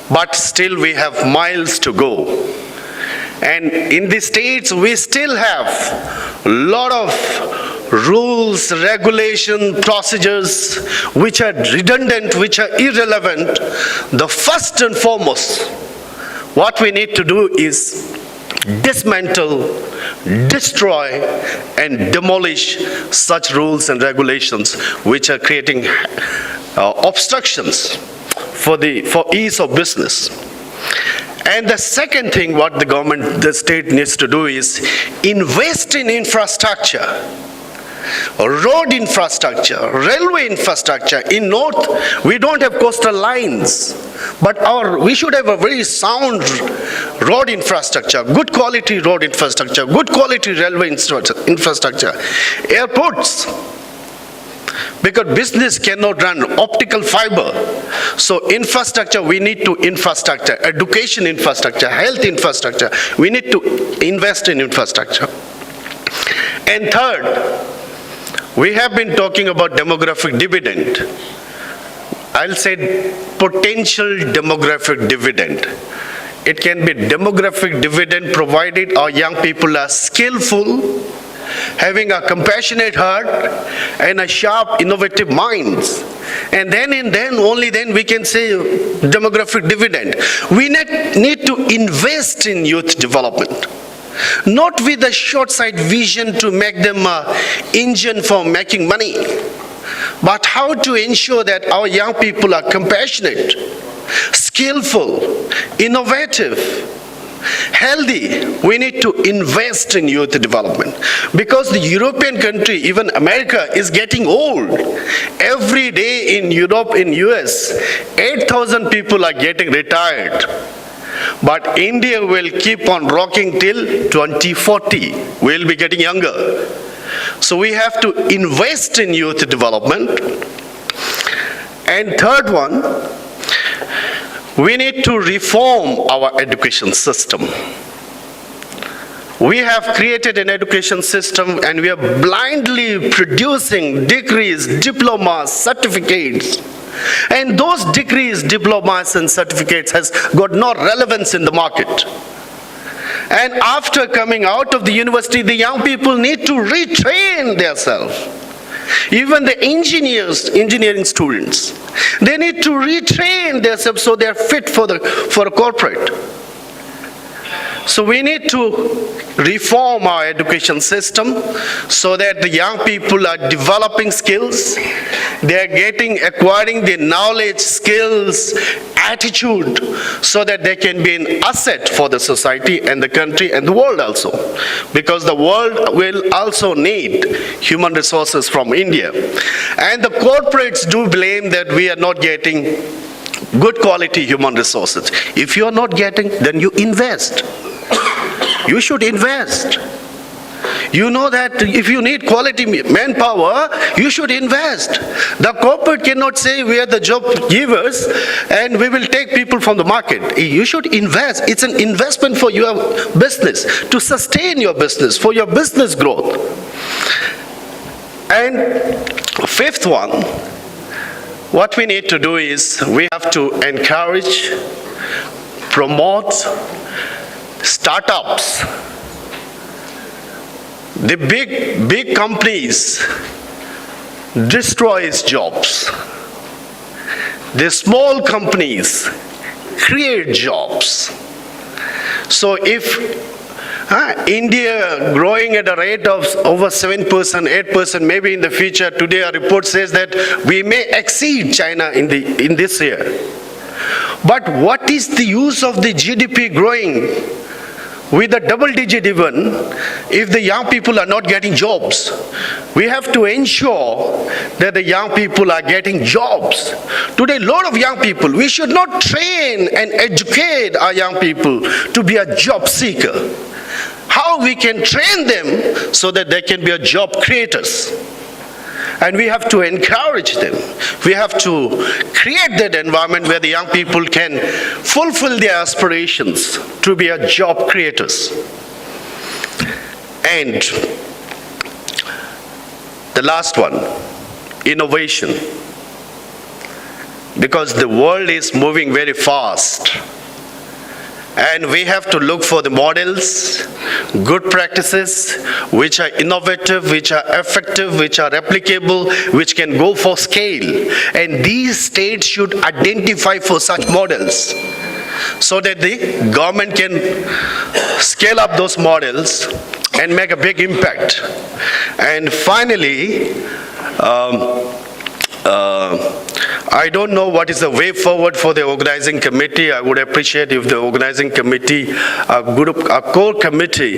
S7: but still we have miles to go. And in the states, we still have a lot of rules, regulation, procedures which are redundant, which are irrelevant, the first and foremost, what we need to do is dismantle, destroy, and demolish such rules and regulations which are creating obstructions for ease of business. And the second thing what the government, the state needs to do is invest in infrastructure. Road infrastructure, railway infrastructure. In North, we don't have coastal lines, but we should have a very sound road infrastructure, good quality road infrastructure, good quality railway infrastructure, airports. Because business cannot run optical fiber. So infrastructure, we need to infrastructure, education infrastructure, health infrastructure. We need to invest in infrastructure. And third, we have been talking about demographic dividend. I'll say potential demographic dividend. It can be demographic dividend provided our young people are skillful, having a compassionate heart and a sharp, innovative minds. And only then we can say demographic dividend. We need to invest in youth development. Not with a short-sighted vision to make them an engine for making money, but how to ensure that our young people are compassionate, skillful, innovative, healthy. We need to invest in youth development because the European country, even America, is getting old. Every day in Europe, in US, 8,000 people are getting retired. But India will keep on rocking till 2040. We'll be getting younger. So we have to invest in youth development. And third one, we need to reform our education system. We have created an education system and we are blindly producing degrees, diplomas, certificates. And those degrees, diplomas, and certificates has got no relevance in the market. And after coming out of the university, the young people need to retrain themselves. Even the engineering students, they need to retrain themselves so they are fit for a corporate. So we need to reform our education system so that the young people are developing skills, they are acquiring the knowledge, skills, attitude, so that they can be an asset for the society and the country and the world also. Because the world will also need human resources from India. And the corporates do blame that we are not getting good quality human resources. If you are not getting, then you invest. You should invest. You know that if you need quality manpower, you should invest. The corporate cannot say we are the job givers and we will take people from the market. You should invest. It's an investment for your business, to sustain your business, for your business growth. And fifth one, what we need to do is we have to encourage, promote startups. The big companies destroys jobs. The small companies create jobs. So if India growing at a rate of over 7%, 8%, maybe in the future, today a report says that we may exceed China in this year. But what is the use of the GDP growing with a double digit even, if the young people are not getting jobs? We have to ensure that the young people are getting jobs. Today, a lot of young people, we should not train and educate our young people to be a job seeker. How we can train them so that they can be a job creators. And we have to encourage them. We have to create that environment where the young people can fulfill their aspirations to be a job creators. And the last one, innovation. Because the world is moving very fast. And we have to look for the models, good practices, which are innovative, which are effective, which are replicable, which can go for scale. And these states should identify for such models so that the government can scale up those models and make a big impact. And finally, I don't know what is the way forward for the organizing committee. I would appreciate if the organizing committee, a core committee,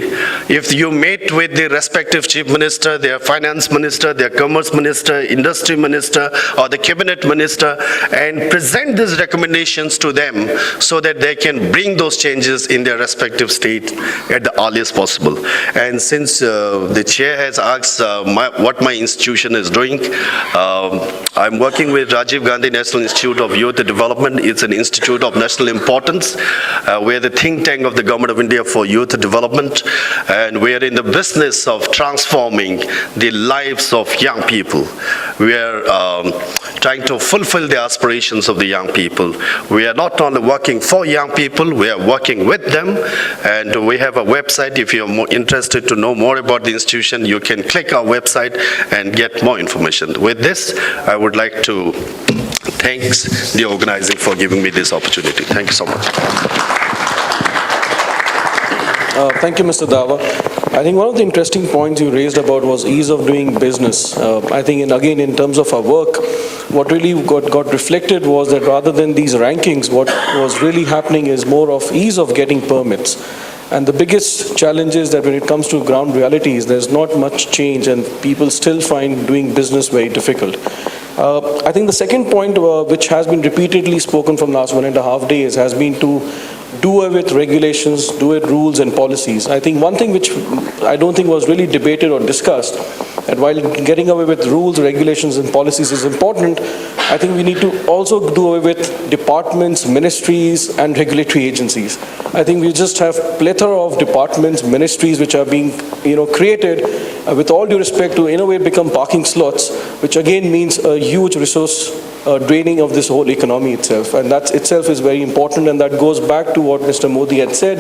S7: if you meet with the respective chief minister, their finance minister, their commerce minister, industry minister, or the cabinet minister, and present these recommendations to them so that they can bring those changes in their respective state at the earliest possible. And since the chair has asked what my institution is doing, I'm working with Rajiv Gandhi National Institute of Youth Development. It's an institute of national importance. We're the think tank of the Government of India for Youth Development, and we're in the business of transforming the lives of young people. We're trying to fulfill the aspirations of the young people. We are not only working for young people, we are working with them, and we have a website. If you're more interested to know more about the institution, you can click our website and get more information. With this, I would like to thank the organizing for giving me this opportunity. Thank you so much.
S2: Thank you, Mr. Dawa. I think one of the interesting points you raised about was ease of doing business. I think, and again, in terms of our work, what really got reflected was that rather than these rankings, what was really happening is more of ease of getting permits. And the biggest challenge is that when it comes to ground realities, there's not much change and people still find doing business very difficult. I think the second point, which has been repeatedly spoken from last 1.5 days, has been to do away with regulations, do away with rules and policies. I think one thing which I don't think was really debated or discussed, and while getting away with rules, regulations and policies is important, I think we need to also do away with departments, ministries and regulatory agencies. I think we just have plethora of departments, ministries which are being created with all due respect to in a way become parking slots, which again means a huge resource draining of this whole economy itself, and that itself is very important, and that goes back to what Mr. Modi had said,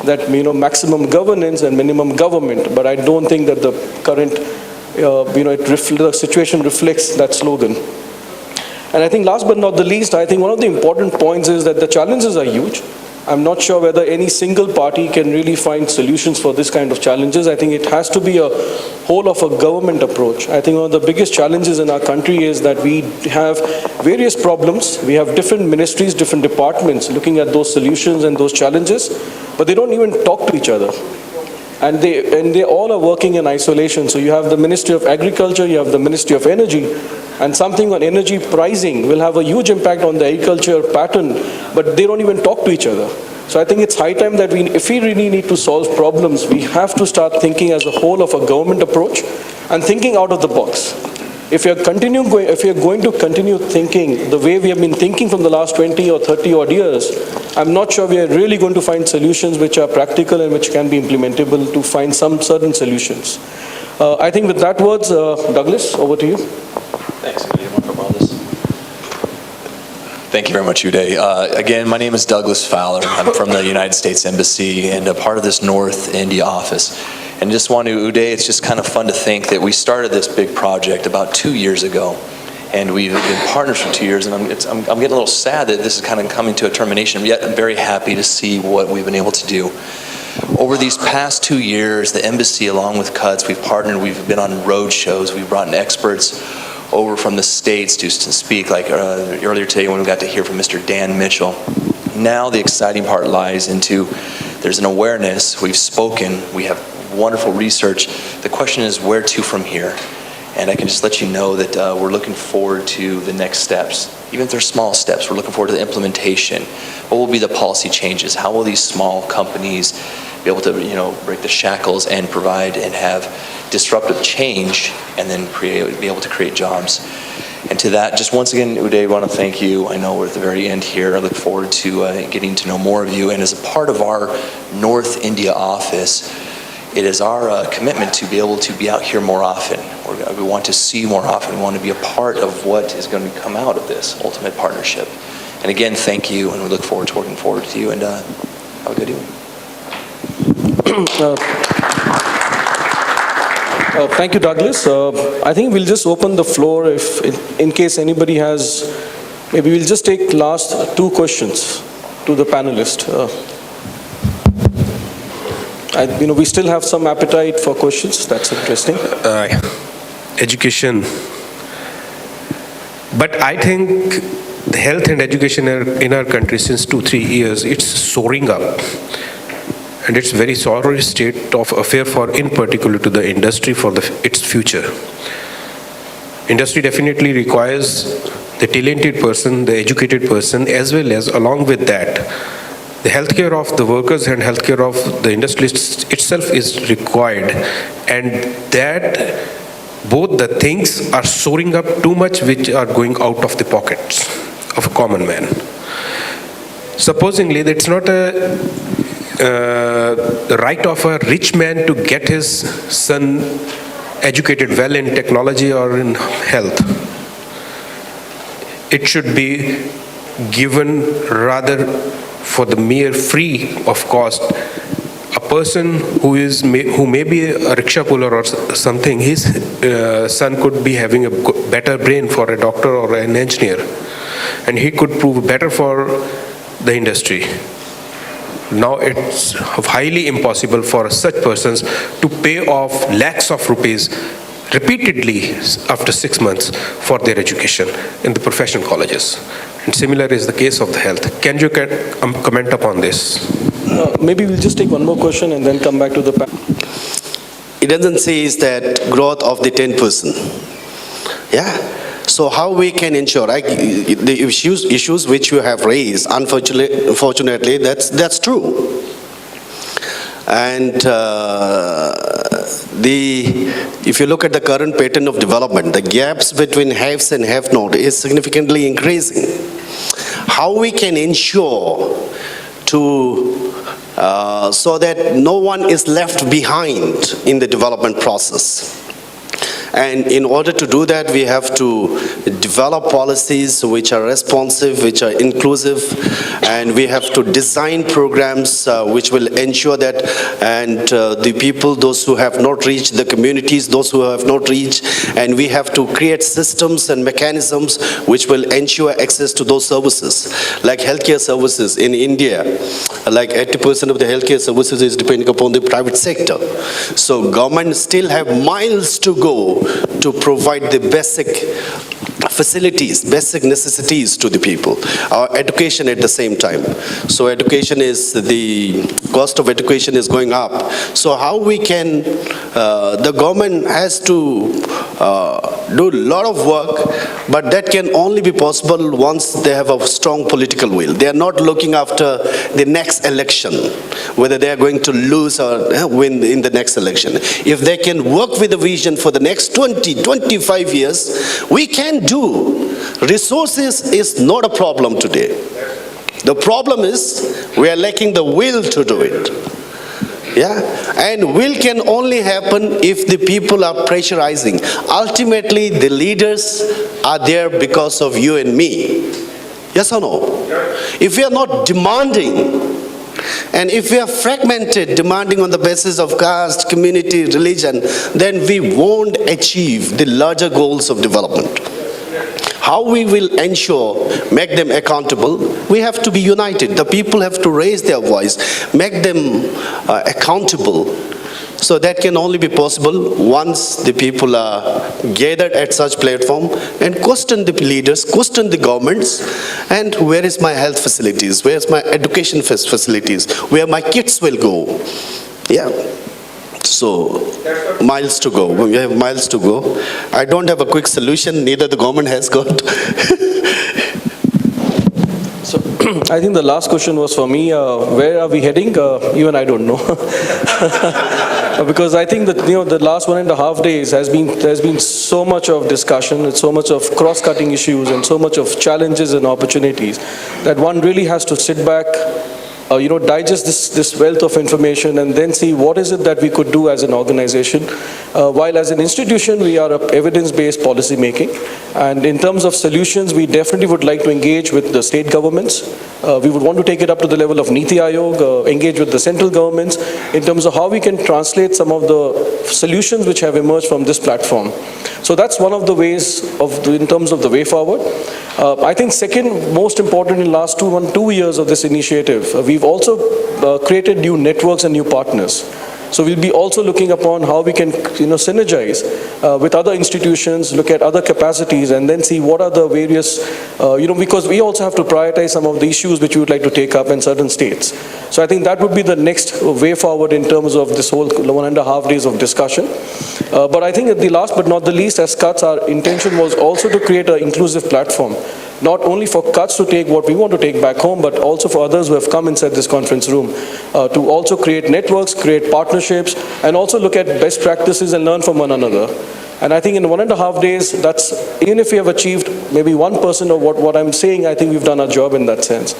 S2: that maximum governance and minimum government. But I don't think that the current the situation reflects that slogan. And I think last but not the least, I think one of the important points is that the challenges are huge. I'm not sure whether any single party can really find solutions for this kind of challenges. I think it has to be a whole of a government approach. I think one of the biggest challenges in our country is that we have various problems. We have different ministries, different departments looking at those solutions and those challenges, but they don't even talk to each other. And they all are working in isolation. So you have the Ministry of Agriculture, you have the Ministry of Energy, and something on energy pricing will have a huge impact on the agriculture pattern, but they don't even talk to each other. So I think it's high time that if we really need to solve problems, we have to start thinking as a whole of a government approach and thinking out of the box. If you're going to continue thinking the way we have been thinking from the last 20 or 30 odd years, I'm not sure we are really going to find solutions which are practical and which can be implementable to find some certain solutions. I think with that words, Douglas, over to you.
S8: Thanks. Thank you very much, Uday. Again, my name is Douglas Fowler. I'm from the United States Embassy and a part of this North India office. And just want to, Uday, it's just kind of fun to think that we started this big project about 2 years ago. And we've been partners for 2 years, and I'm getting a little sad that this is kind of coming to a termination, yet I'm very happy to see what we've been able to do. Over these past 2 years, the embassy, along with CUTS, we've partnered, we've been on road shows, we've brought in experts over from the States to speak, like earlier today when we got to hear from Mr. Dan Mitchell. Now the exciting part lies into, there's an awareness, we've spoken, we have wonderful research. The question is where to from here? And I can just let you know that we're looking forward to the next steps. Even if they're small steps, we're looking forward to the implementation. What will be the policy changes? How will these small companies be able to, break the shackles and provide and have disruptive change and then be able to create jobs? And to that, just once again, Uday, I want to thank you. I know we're at the very end here. I look forward to getting to know more of you. And as a part of our North India office, it is our commitment to be able to be out here more often. We want to see more often. We want to be a part of what is going to come out of this ultimate partnership. And again, thank you, and we look forward to working forward with you. And Have a good evening.
S9: Thank you, Douglas. I think we'll just open the floor if, in case anybody has, maybe we'll just take last 2 questions to the panelist. We still have some appetite for questions. That's interesting.
S10: Education. But I think the health and education in our country since 2-3 years, it's soaring up. And it's very sorry state of affair for, in particular, to the industry for its future. Industry definitely requires the talented person, the educated person, as well as along with that, the healthcare of the workers and healthcare of the industry itself is required. And that both the things are soaring up too much, which are going out of the pockets of a common man. Supposingly, that's not the right of a rich man to get his son educated well in technology or in health. It should be given rather for the mere free of cost. A person who may be a rickshaw puller or something, his son could be having a better brain for a doctor or an engineer, and he could prove better for the industry. Now it's highly impossible for such persons to pay off lakhs of rupees repeatedly after 6 months for their education in the professional colleges. And similar is the case of the health. Can you comment upon this?
S9: Maybe we'll just take one more question and then come back to the panel.
S7: It doesn't say is that growth of the 10%. Yeah. So how we can ensure, the issues which you have raised, unfortunately, that's true. And if you look at the current pattern of development, the gaps between haves and have-not is significantly increasing. How we can ensure so that no one is left behind in the development process? And in order to do that, we have to develop policies which are responsive, which are inclusive, and we have to design programs which will ensure that, and the people, those who have not reached, the communities, those who have not reached, and we have to create systems and mechanisms which will ensure access to those services. Like healthcare services in India, like 80% of the healthcare services is depending upon the private sector. So government still have miles to go to provide the basic facilities, basic necessities to the people. Our education at the same time. So education is, the cost of education is going up. So how we can, the government has to do a lot of work, but that can only be possible once they have a strong political will. They are not looking after the next election, whether they are going to lose or win in the next election. If they can work with a vision for the next 20, 25 years, we can do. Resources is not a problem today. The problem is we are lacking the will to do it. Yeah, and will can only happen if the people are pressurizing. Ultimately, the leaders are there because of you and me. Yes or no? If we are not demanding, and if we are fragmented, demanding on the basis of caste, community, religion, then we won't achieve the larger goals of development. How we will ensure, make them accountable, we have to be united. The people have to raise their voice, make them accountable. So that can only be possible once the people are gathered at such platform and question the leaders, question the governments, and where is my health facilities, where is my education facilities, where my kids will go. Yeah. So, miles to go. We have miles to go. I don't have a quick solution, neither the government has got.
S9: So, I think the last question was for me. Where are we heading? Even I don't know. Because I think that the last 1.5 days there's been so much of discussion, and so much of cross-cutting issues, and so much of challenges and opportunities that one really has to sit back digest this wealth of information and then see what is it that we could do as an organization. While as an institution, we are evidence-based policy making. And in terms of solutions, we definitely would like to engage with the state governments. We would want to take it up to the level of Niti Aayog, engage with the central governments in terms of how we can translate some of the solutions which have emerged from this platform. So that's one of the ways in terms of the way forward. I think second most important in the last 2 years of this initiative, we've also created new networks and new partners. So we'll be also looking upon how we can synergize with other institutions, look at other capacities, and then see what are the various, because we also have to prioritize some of the issues which we would like to take up in certain states. So I think that would be the next way forward in terms of this whole 1.5 days of discussion. But I think at the last but not the least, as Kutch, our intention was also to create an inclusive platform, not only for Kutch to take what we want to take back home, but also for others who have come inside this conference room to also create networks, create partnerships, and also look at best practices and learn from one another. And I think in 1.5 days, that's, even if we have achieved maybe 1% of what I'm saying, I think we've done our job in that sense.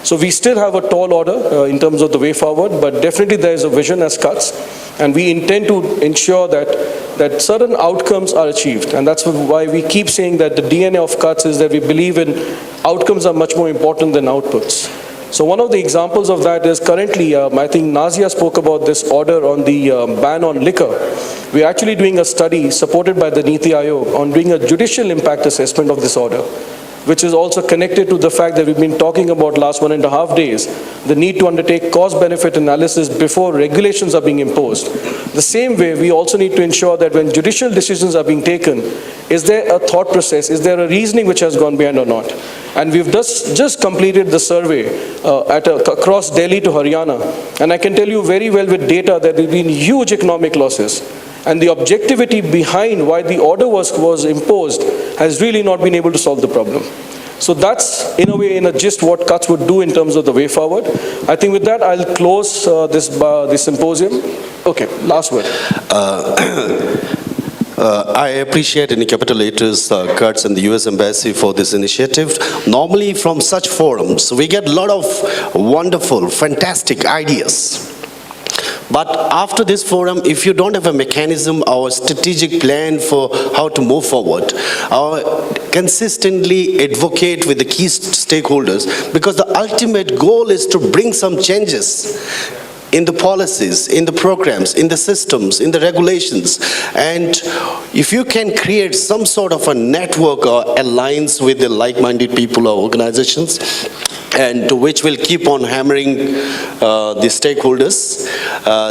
S9: So we still have a tall order in terms of the way forward, but definitely there is a vision as Kutch, and we intend to ensure that certain outcomes are achieved. And that's why we keep saying that the DNA of Kutch is that we believe in outcomes are much more important than outputs. So one of the examples of that is currently, I think Nazia spoke about this order on the ban on liquor. We're actually doing a study supported by the Niti Aayog on doing a judicial impact assessment of this order, which is also connected to the fact that we've been talking about last 1.5 days, the need to undertake cost-benefit analysis before regulations are being imposed. The same way, we also need to ensure that when judicial decisions are being taken, is there a thought process, is there a reasoning which has gone behind or not? And we've just completed the survey across Delhi to Haryana, and I can tell you very well with data that there have been huge economic losses. And the objectivity behind why the order was imposed has really not been able to solve the problem. So that's, in a way, in a gist, what Kutch would do in terms of the way forward. I think with that, I'll close this symposium. Okay, last word.
S11: I appreciate any capital letters, Kutch and the US Embassy for this initiative. Normally from such forums, we get a lot of wonderful, fantastic ideas. But after this forum, if you don't have a mechanism or a strategic plan for how to move forward, or consistently advocate with the key stakeholders, because the ultimate goal is to bring some changes in the policies, in the programs, in the systems, in the regulations. And if you can create some sort of a network or alliance with the like-minded people or organizations, and which will keep on hammering the stakeholders.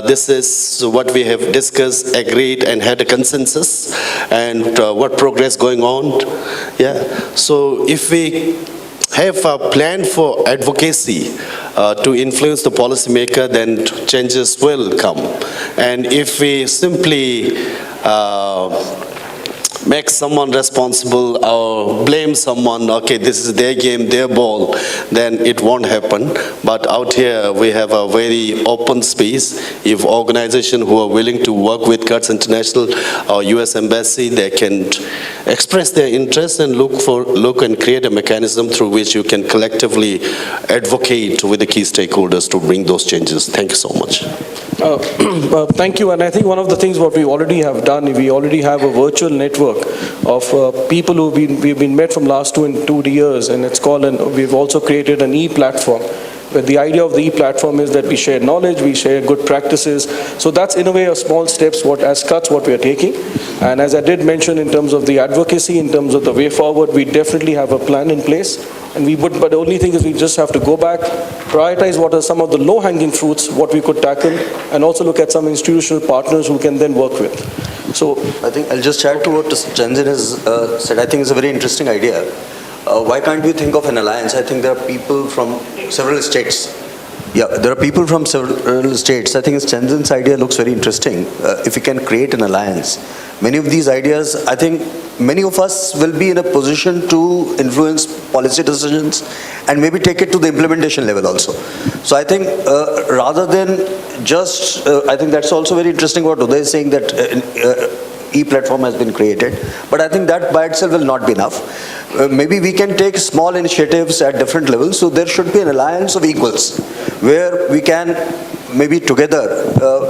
S11: This is what we have discussed, agreed, and had a consensus, and what progress going on. Yeah. So if we have a plan for advocacy to influence the policymaker, then changes will come. And if we simply make someone responsible or blame someone, okay, this is their game, their ball, then it won't happen. But out here, we have a very open space. If organizations who are willing to work with Kutch International or US Embassy, they can express their interest and look and create a mechanism through which you can collectively advocate with the key stakeholders to bring those changes. Thank you so much.
S9: Thank you. And I think one of the things what we already have done, we already have a virtual network of people we've been met from last 2 years, and it's called, we've also created an e-platform. But the idea of the e-platform is that we share knowledge, we share good practices. So that's in a way a small steps as Kutch what we are taking. And as I did mention in terms of the advocacy, in terms of the way forward, we definitely have a plan in place. And but the only thing is we just have to go back, prioritize what are some of the low-hanging fruits, what we could tackle, and also look at some institutional partners who can then work with. So
S5: I think I'll just add to what Chandan has said. I think it's a very interesting idea. Why can't we think of an alliance? I think there are people from several states. Yeah, there are people from several states. I think Chandan's idea looks very interesting. If we can create an alliance, many of these ideas, I think many of us will be in a position to influence policy decisions and maybe take it to the implementation level also. So I think rather than just, I think that's also very interesting what Uday is saying, that e-platform has been created, but I think that by itself will not be enough. maybe we can take small initiatives at different levels, so there should be an alliance of equals, where we can maybe together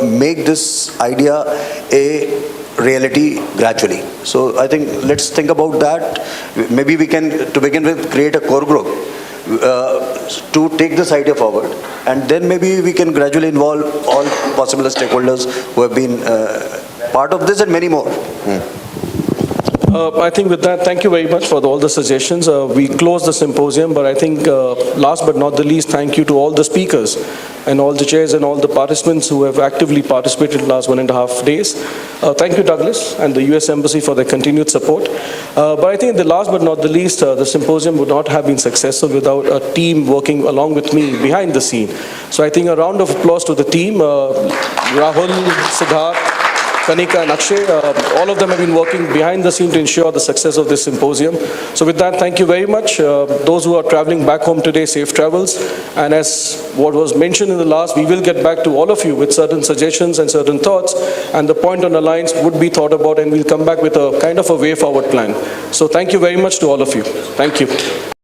S5: make this idea a reality gradually. So I think let's think about that. Maybe we can, to begin with, create a core group to take this idea forward, and then maybe we can gradually involve all possible stakeholders who have been part of this and many more.
S9: I think with that, thank you very much for all the suggestions. We close the symposium, but I think last but not the least, thank you to all the speakers and all the chairs and all the participants who have actively participated in the last 1.5 days. Thank you, Douglas, and the US Embassy for their continued support. But I think the last but not the least, the symposium would not have been successful without a team working along with me behind the scene. So I think a round of applause to the team, Rahul, Siddharth, Kanika and Akshay, all of them have been working behind the scene to ensure the success of this symposium. So with that, thank you very much. Those who are traveling back home today, safe travels. And as what was mentioned in the last, we will get back to all of you with certain suggestions and certain thoughts. And the point on alliance would be thought about, and we'll come back with a kind of a way forward plan. So thank you very much to all of you. Thank you.